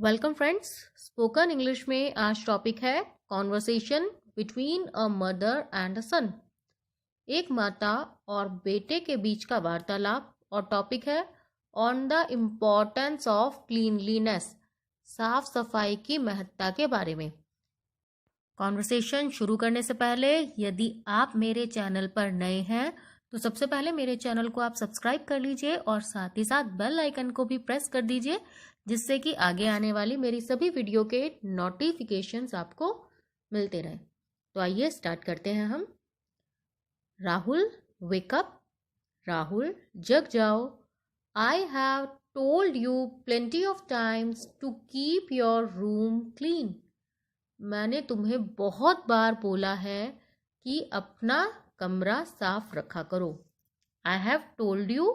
Welcome friends. Spoken English में आज topic है conversation between a mother and a son. एक माता और बेटे के बीच का वार्तालाप और टॉपिक है on the importance of cleanliness, साफ सफाई की महत्ता के बारे में। कॉन्वर्सेशन शुरू करने से पहले यदि आप मेरे चैनल पर नए हैं तो सबसे पहले मेरे चैनल को आप सब्सक्राइब कर लीजिए और साथ ही साथ बेल आइकन को भी प्रेस कर दीजिए, जिससे कि आगे आने वाली मेरी सभी वीडियो के नोटिफिकेशंस आपको मिलते रहे। तो आइए स्टार्ट करते हैं हम। Rahul wake up. राहुल जग जाओ। I have told you plenty of times to keep your room clean. मैंने तुम्हें बहुत बार बोला है कि अपना कमरा साफ रखा करो। आई have told you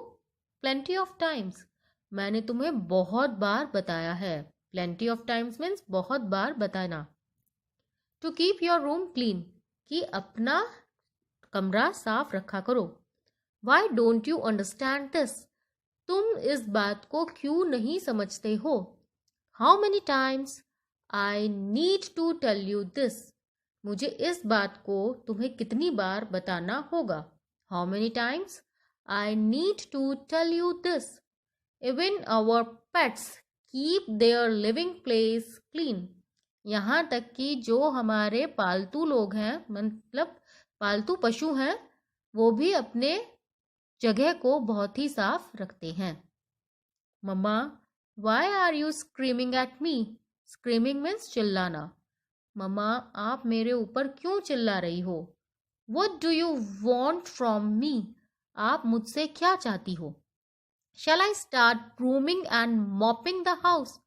plenty of times. मैंने तुम्हें बहुत बार बताया है। प्लेंटी ऑफ टाइम्स मीन्स बहुत बार बताना। To keep your room clean, कि अपना कमरा साफ रखा करो। Why don't you understand this, तुम इस बात को क्यों नहीं समझते हो। How many times I need to tell you this, मुझे इस बात को तुम्हें कितनी बार बताना होगा। How many times I need to tell you this. Even our pets keep their living place clean, यहाँ तक कि जो हमारे पालतू लोग हैं, मतलब पालतू पशु हैं, वो भी अपने जगह को बहुत ही साफ रखते हैं। मम्मा why are you screaming at me. Screaming means चिल्लाना। मम्मा आप मेरे ऊपर क्यों चिल्ला रही हो। What do you want from me, आप मुझसे क्या चाहती हो। Shall I start brooming and mopping the house,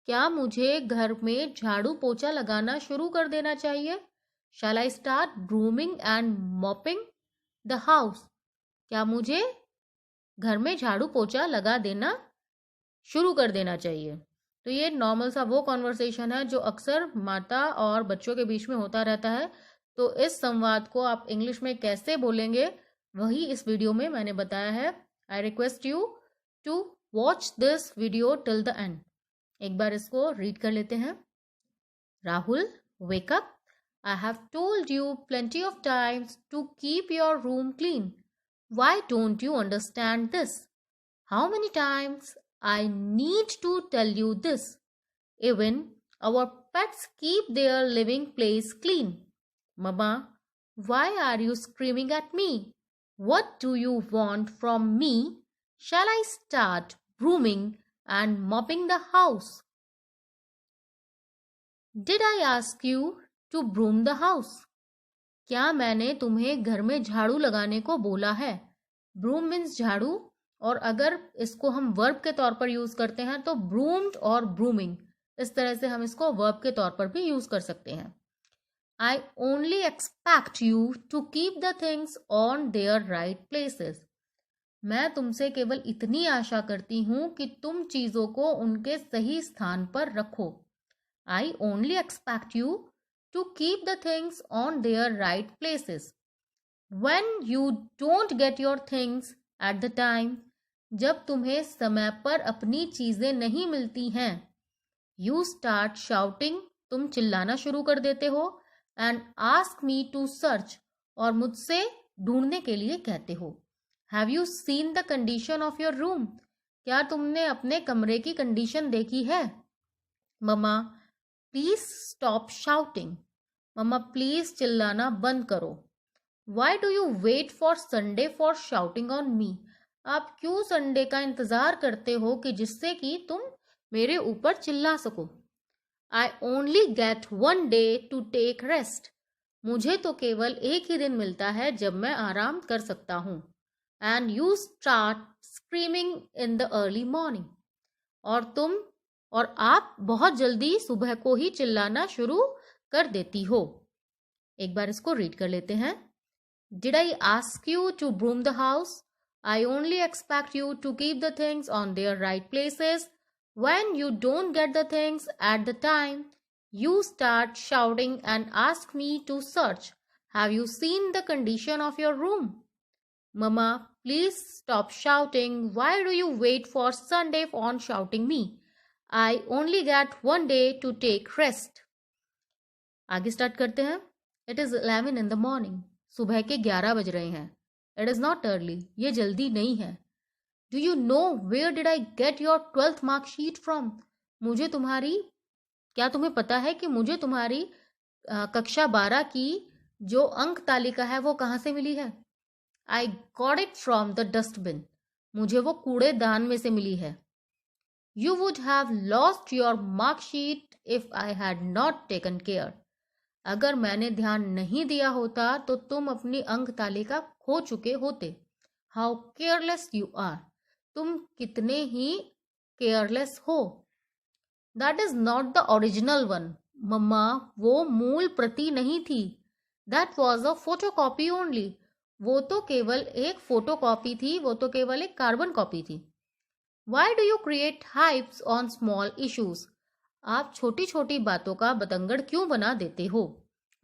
क्या मुझे घर में झाड़ू पोछा लगाना शुरू कर देना चाहिए। Shall I start brooming and mopping the house, क्या मुझे घर में झाड़ू पोछा लगा देना शुरू कर देना चाहिए। तो ये नॉर्मल सा वो कॉन्वर्सेशन है जो अक्सर माता और बच्चों के बीच में होता रहता है। तो इस संवाद को आप इंग्लिश में कैसे बोलेंगे वही इस वीडियो में मैंने बताया है। I request you to watch this video till the end. एक बार इसको रीड कर लेते हैं। Rahul wake up. I have told you plenty of times to keep your room clean. Why don't you understand this. How many times I need to tell you this. Even our pets keep their living place clean. Mama, why are you screaming at me? What do you want from me? Shall I start brooming and mopping the house? Did I ask you to broom the house? क्या मैंने तुम्हें घर में झाड़ू लगाने को बोला है। ब्रूम मीन्स झाड़ू, और अगर इसको हम वर्ब के तौर पर यूज करते हैं तो ब्रूम्ड और ब्रूमिंग, इस तरह से हम इसको वर्ब के तौर पर भी यूज कर सकते हैं। I only expect you to keep the things on their right places. मैं तुमसे केवल इतनी आशा करती हूं कि तुम चीजों को उनके सही स्थान पर रखो। I only expect you to keep the things on their right places. When you don't get your things at the time, जब तुम्हें समय पर अपनी चीजें नहीं मिलती हैं। यू स्टार्ट शाउटिंग, तुम चिल्लाना शुरू कर देते हो। And ask me to search, और मुझसे ढूंढने के लिए कहते हो। Have you seen the condition of your room, क्या तुमने अपने कमरे की कंडीशन देखी है। मम्मा प्लीज स्टॉप शाउटिंग, मम्मा प्लीज चिल्लाना बंद करो। Why do you wait for Sunday for shouting on me, आप क्यों संडे का इंतजार करते हो कि जिससे कि तुम मेरे ऊपर चिल्ला सको। I only get one day to take rest, मुझे तो केवल एक ही दिन मिलता है जब मैं आराम कर सकता हूँ। And you start screaming in the early morning, और आप बहुत जल्दी सुबह को ही चिल्लाना शुरू कर देती हो। एक बार इसको रीड कर लेते हैं। Did I ask you to broom the house, I only expect you to keep the things on their right places. When you don't get the things at the time, you start shouting and ask me to search. Have you seen the condition of your room? Mama, please stop shouting. Why do you wait for Sunday on shouting me? I only get 1 day to take rest. आगे start करते हैं. It is 11 in the morning. सुबह के 11 बज रहे हैं. It is not early. ये जल्दी नहीं है. Do you know where did I get your 12th mark sheet from? क्या तुम्हें पता है कि मुझे तुम्हारी कक्षा 12 की जो अंक तालिका है वो कहाँ से मिली है? I got it from the dustbin. मुझे वो कूड़ेदान में से मिली है. You would have lost your mark sheet if I had not taken care. अगर मैंने ध्यान नहीं दिया होता तो तुम अपनी अंक तालिका खो चुके होते. How careless you are. तुम कितने ही केयरलेस हो. That is not the original one. मम्मा, वो मूल प्रति नहीं थी. That was a photocopy only. वो तो केवल एक फोटोकॉपी थी. वो तो केवल एक कार्बन कॉपी थी. Why do you create hypes on small issues? आप छोटी छोटी बातों का बतंगड़ क्यों बना देते हो?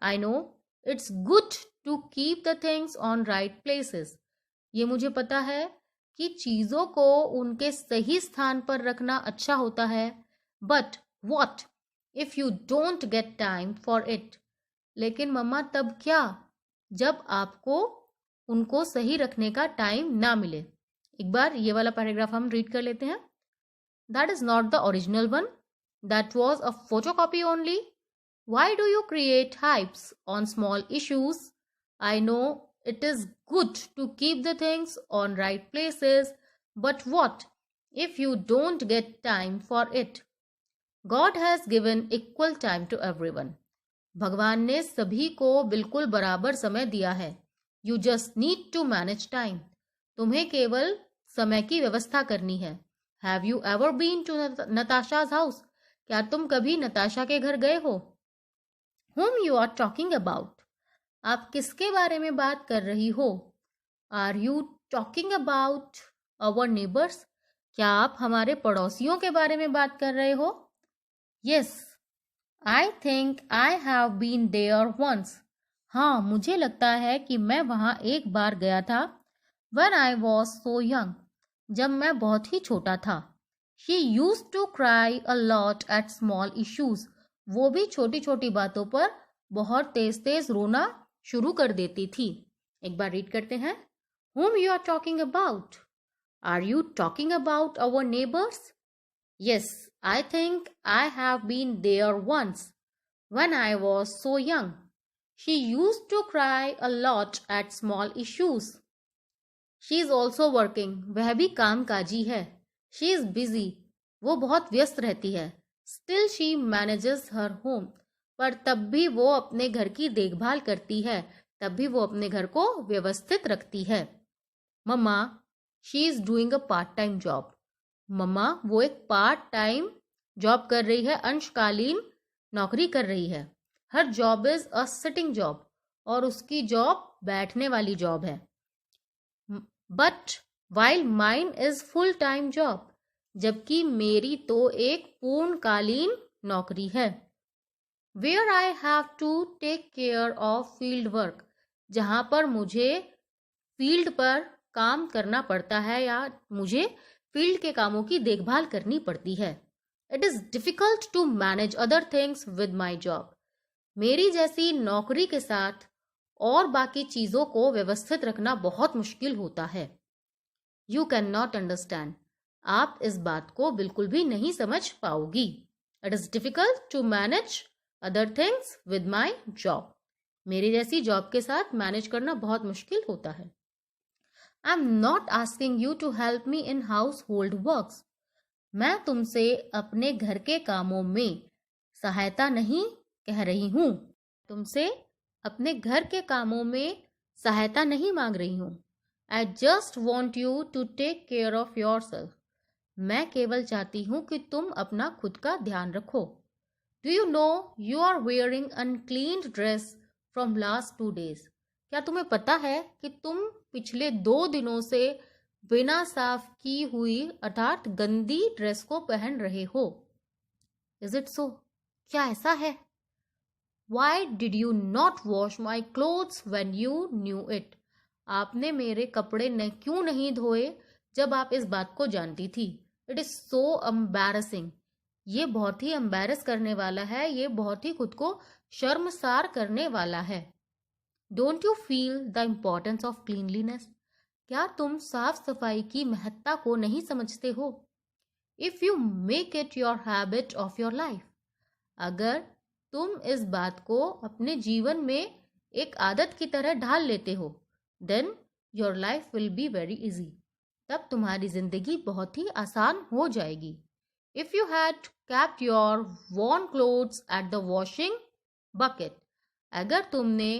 I know it's good to keep the things on right places. ये मुझे पता है कि चीजों को उनके सही स्थान पर रखना अच्छा होता है. But what if you don't get time for it? लेकिन मम्मा तब क्या जब आपको उनको सही रखने का टाइम ना मिले. एक बार ये वाला पैराग्राफ हम रीड कर लेते हैं. That is not the original one. That was a photocopy only. Why do you create hypes on small issues? I know it is good to keep the things on right places, but what if you don't get time for it? God has given equal time to everyone. भगवान ने सभी को बिल्कुल बराबर समय दिया है. You just need to manage time. तुम्हें केवल समय की व्यवस्था करनी है. Have you ever been to Natasha's house? क्या तुम कभी नताशा के घर गए हो? Whom you are talking about? आप किसके बारे में बात कर रही हो? Are you talking about our neighbors? क्या आप हमारे पड़ोसियों के बारे में बात कर रहे हो? Yes, I think I have been there once. हाँ, मुझे लगता है कि मैं वहाँ एक बार गया था. When I was so young. जब मैं बहुत ही छोटा था. She used to cry a lot at small issues. वो भी छोटी छोटी बातों पर बहुत तेज तेज रोना शुरू कर देती थी. एक बार रीड करते हैं. Whom you are talking about? Are you talking about our neighbors? Yes, I think I have been there once. When I was so young. She used to cry a lot at small issues. She is also working. वह भी कामकाजी है. She is busy. वो बहुत व्यस्त रहती है. Still she manages her home. पर तब भी वो अपने घर की देखभाल करती है. तब भी वो अपने घर को व्यवस्थित रखती है. मम्मा, she is doing a part-time job. मम्मा, वो एक पार्ट टाइम जॉब कर रही है. अंशकालीन नौकरी कर रही है. Her job is a sitting job. और उसकी जॉब बैठने वाली जॉब है. But while mine is full-time job. जबकि मेरी तो एक पूर्णकालीन नौकरी है. Where I have to take care of field work. जहाँ पर मुझे फील्ड पर काम करना पड़ता है या मुझे फील्ड के कामों की देखभाल करनी पड़ती है. It is difficult to manage other things with my job. मेरी जैसी नौकरी के साथ और बाकी चीजों को व्यवस्थित रखना बहुत मुश्किल होता है. You cannot understand. आप इस बात को बिल्कुल भी नहीं समझ पाओगी. It is difficult to manage other things with my job. मेरी जैसी जॉब के साथ मैनेज करना बहुत मुश्किल होता है. I'm not asking you to help me in household works. मैं तुमसे अपने घर के कामों में सहायता नहीं कह रही हूँ. तुमसे अपने घर के कामों में सहायता नहीं मांग रही हूँ. I just want you to take care of yourself. मैं केवल चाहती हूँ कि तुम अपना खुद का ध्यान रखो. Do you know you are wearing uncleaned dress from last 2 days? क्या तुम्हें पता है कि तुम पिछले 2 दिनों से बिना साफ की हुई अर्थात गंदी ड्रेस को पहन रहे हो? Is it so? क्या ऐसा है? Why did you not wash my clothes when you knew it? आपने मेरे कपड़े क्यों नहीं धोए जब आप इस बात को जानती थी? It is so embarrassing. ये बहुत ही एम्बैरस करने वाला है, ये बहुत ही खुद को शर्मसार करने वाला है। Don't you feel the importance of cleanliness? क्या तुम साफ सफाई की महत्ता को नहीं समझते हो? If you make it your habit of your life, अगर तुम इस बात को अपने जीवन में एक आदत की तरह ढाल लेते हो, then your life will be very easy. तब तुम्हारी जिंदगी बहुत ही आसान हो जाएगी। If you had kept your worn clothes at the washing bucket, अगर तुमने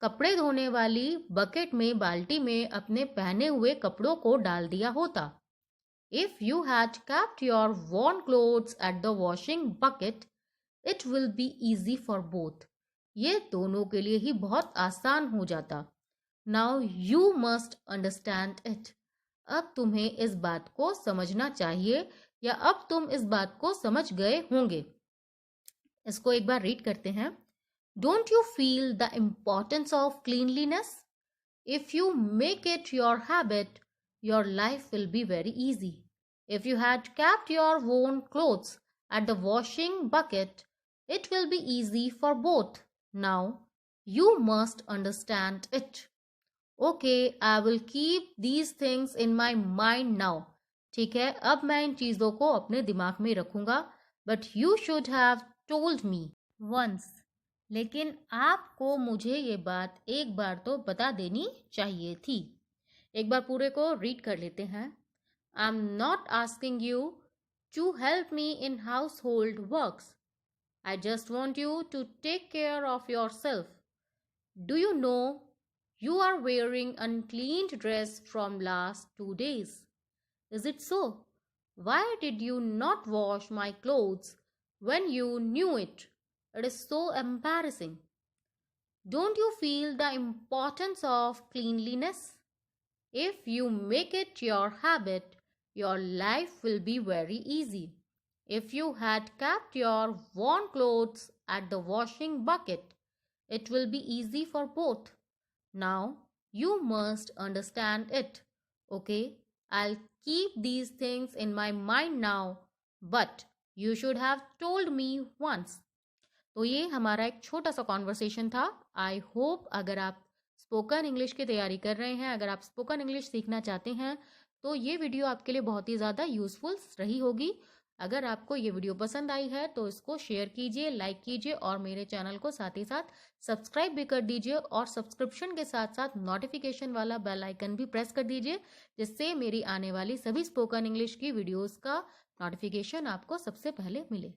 कपड़े धोने वाली बकेट में, बाल्टी में अपने पहने हुए कपड़ों को डाल दिया होता। If you had kept your worn clothes at the washing bucket, it will be easy for both. ये दोनों के लिए ही बहुत आसान हो जाता। Now you must understand it. अब तुम्हें इस बात को समझना चाहिए, या अब तुम इस बात को समझ गए होंगे। इसको एक बार रीड करते हैं। Don't you feel the importance of cleanliness? If you make it your habit, your life will be very easy. If you had kept your worn clothes at the washing bucket, it will be easy for both. Now, you must understand it. Okay, I will keep these things in my mind now. ठीक है, अब मैं इन चीज़ों को अपने दिमाग में रखूंगा। But you should have told me once. लेकिन आपको मुझे ये बात एक बार तो बता देनी चाहिए थी। एक बार पूरे को रीड कर लेते हैं। I'm not asking you to help me in household works. I just want you to take care of yourself. Do you know you are wearing uncleaned dress from last 2 days? Is it so? Why did you not wash my clothes when you knew it? It is so embarrassing. Don't you feel the importance of cleanliness? If you make it your habit, your life will be very easy. If you had kept your worn clothes at the washing bucket, it will be easy for both. Now, you must understand it. Okay, I'll keep these things in my mind now, but you should have told me once. तो ये हमारा एक छोटा सा conversation था। I hope अगर आप spoken English की तैयारी कर रहे हैं, अगर आप स्पोकन इंग्लिश सीखना चाहते हैं, तो ये वीडियो आपके लिए बहुत ही ज़्यादा यूजफुल रही होगी। अगर आपको ये वीडियो पसंद आई है तो इसको शेयर कीजिए, लाइक कीजिए और मेरे चैनल को साथ ही साथ सब्सक्राइब भी कर दीजिए, और सब्सक्रिप्शन के साथ साथ नोटिफिकेशन वाला बेल आइकन भी प्रेस कर दीजिए, जिससे मेरी आने वाली सभी स्पोकन इंग्लिश की वीडियोस का नोटिफिकेशन आपको सबसे पहले मिले।